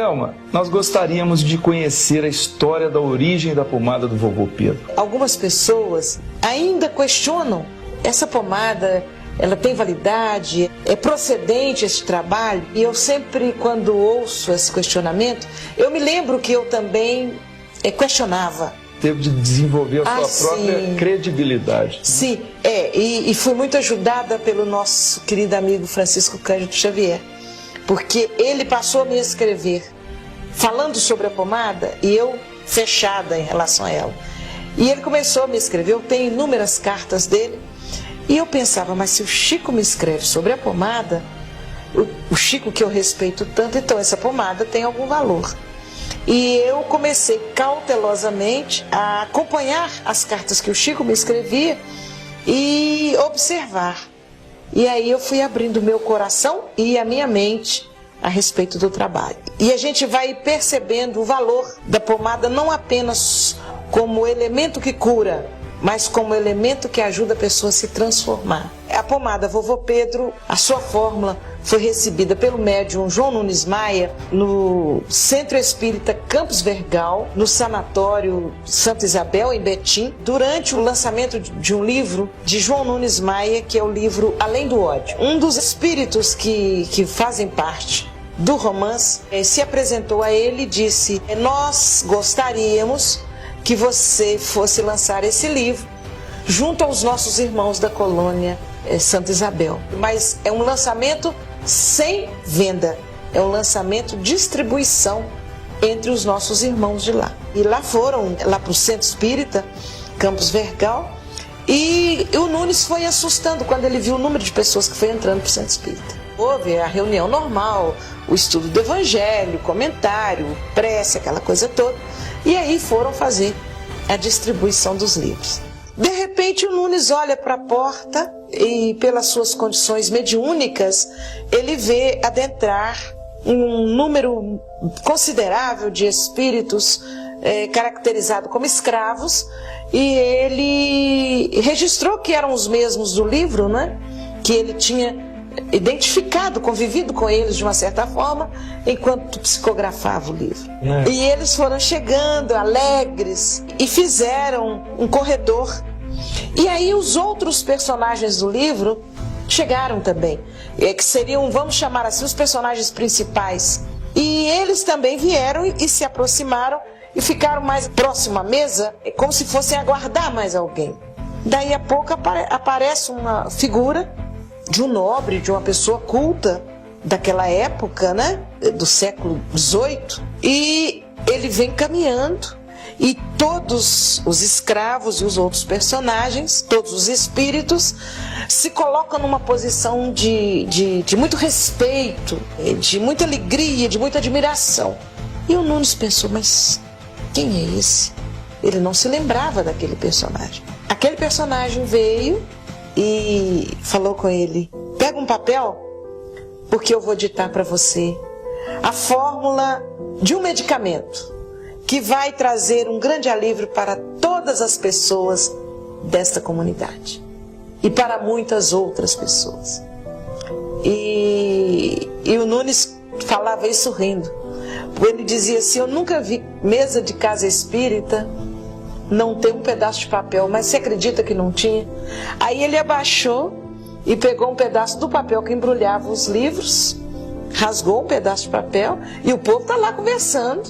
Joelma, nós gostaríamos de conhecer a história da origem da pomada do vovô Pedro. Algumas pessoas ainda questionam: essa pomada, ela tem validade? É procedente esse trabalho? E eu sempre, quando ouço esse questionamento, eu me lembro que eu também questionava. Teve de desenvolver a sua própria credibilidade. Sim, e fui muito ajudada pelo nosso querido amigo Francisco Cândido Xavier, porque ele passou a me escrever falando sobre a pomada e eu fechada em relação a ela. E ele começou a me escrever, eu tenho inúmeras cartas dele, e eu pensava, mas se o Chico me escreve sobre a pomada, o Chico que eu respeito tanto, então essa pomada tem algum valor. E eu comecei cautelosamente a acompanhar as cartas que o Chico me escrevia e observar. E aí eu fui abrindo o meu coração e a minha mente a respeito do trabalho. E a gente vai percebendo o valor da pomada não apenas como elemento que cura, mas como elemento que ajuda a pessoa a se transformar. A pomada Vovô Pedro, a sua fórmula foi recebida pelo médium João Nunes Maia no Centro Espírita Campos Vergal, no Sanatório Santa Isabel, em Betim, durante o lançamento de um livro de João Nunes Maia, que é o livro Além do Ódio. Um dos espíritos que fazem parte do romance se apresentou a ele e disse: nós gostaríamos que você fosse lançar esse livro junto aos nossos irmãos da colônia Santa Isabel. Mas é um lançamento sem venda, é um lançamento distribuição entre os nossos irmãos de lá. E lá foram, lá para o Centro Espírita Campos Vergal, e o Nunes foi assustando quando ele viu o número de pessoas que foi entrando para o Centro Espírita. Houve a reunião normal, o estudo do Evangelho, comentário, prece, aquela coisa toda. E aí foram fazer a distribuição dos livros. De repente o Nunes olha para a porta e, pelas suas condições mediúnicas, ele vê adentrar um número considerável de espíritos caracterizados como escravos, e ele registrou que eram os mesmos do livro, né? Que ele tinha identificado, convivido com eles de uma certa forma, enquanto psicografava o livro. E eles foram chegando alegres e fizeram um corredor. E aí os outros personagens do livro chegaram também, que seriam, vamos chamar assim, os personagens principais. E eles também vieram e se aproximaram e ficaram mais próximo à mesa, como se fossem aguardar mais alguém. Daí a pouco aparece uma figura de um nobre, de uma pessoa culta daquela época, né, do século XVIII, e ele vem caminhando, e todos os escravos e os outros personagens, todos os espíritos, se colocam numa posição de muito respeito, de muita alegria, de muita admiração. E o Nunes pensou, mas quem é esse? Ele não se lembrava daquele personagem. Aquele personagem veio e falou com ele: pega um papel, porque eu vou ditar para você a fórmula de um medicamento que vai trazer um grande alívio para todas as pessoas desta comunidade e para muitas outras pessoas. E o Nunes falava isso rindo. Ele dizia assim: eu nunca vi mesa de casa espírita não ter um pedaço de papel, mas você acredita que não tinha? Aí ele abaixou e pegou um pedaço do papel que embrulhava os livros, rasgou um pedaço de papel, e o povo está lá conversando.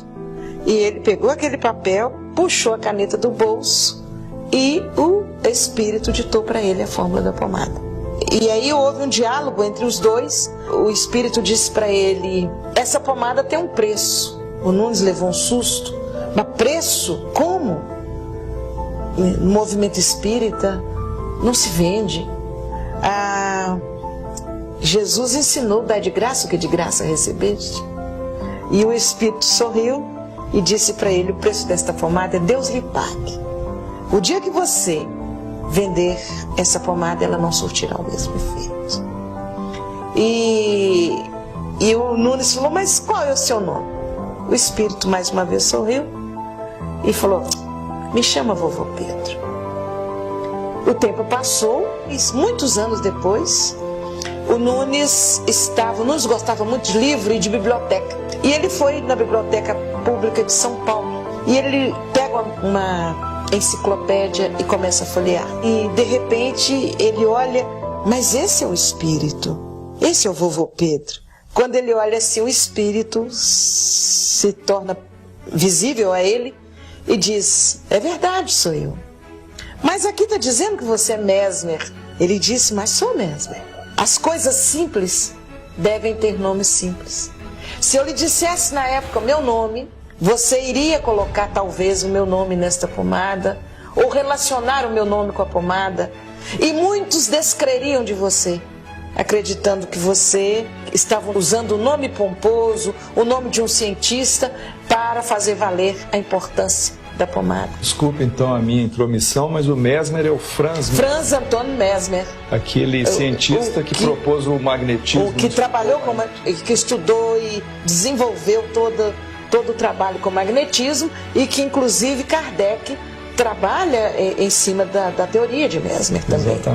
E ele pegou aquele papel, puxou a caneta do bolso e o espírito ditou para ele a fórmula da pomada. E aí houve um diálogo entre os dois. O espírito disse para ele: essa pomada tem um preço. O Nunes levou um susto. Mas preço? Como? No movimento espírita não se vende. Jesus ensinou: dá de graça o que de graça recebeste. E o espírito sorriu e disse para ele: o preço desta pomada é Deus lhe pague. O dia que você vender essa pomada, ela não surtirá o mesmo efeito. E o Nunes falou: mas qual é o seu nome? O espírito mais uma vez sorriu e falou: me chama Vovô Pedro. O tempo passou e muitos anos depois, o Nunes gostava muito de livro e de biblioteca. E ele foi na Biblioteca Pública de São Paulo e ele pega uma enciclopédia e começa a folhear. E de repente ele olha, mas esse é o espírito, esse é o vovô Pedro. Quando ele olha assim, o espírito se torna visível a ele e diz: é verdade, sou eu. Mas aqui está dizendo que você é Mesmer. Ele disse: mas sou Mesmer. As coisas simples devem ter nomes simples. Se eu lhe dissesse na época o meu nome, você iria colocar talvez o meu nome nesta pomada, ou relacionar o meu nome com a pomada, e muitos descreriam de você, acreditando que você estava usando o nome pomposo, o nome de um cientista, para fazer valer a importância da pomada. Desculpe então a minha intromissão, mas o Mesmer é o Franz Antônio Mesmer. Aquele cientista que propôs o magnetismo. O que trabalhou, que estudou e desenvolveu todo o trabalho com magnetismo e que inclusive Kardec trabalha em cima da teoria de Mesmer também. Exatamente.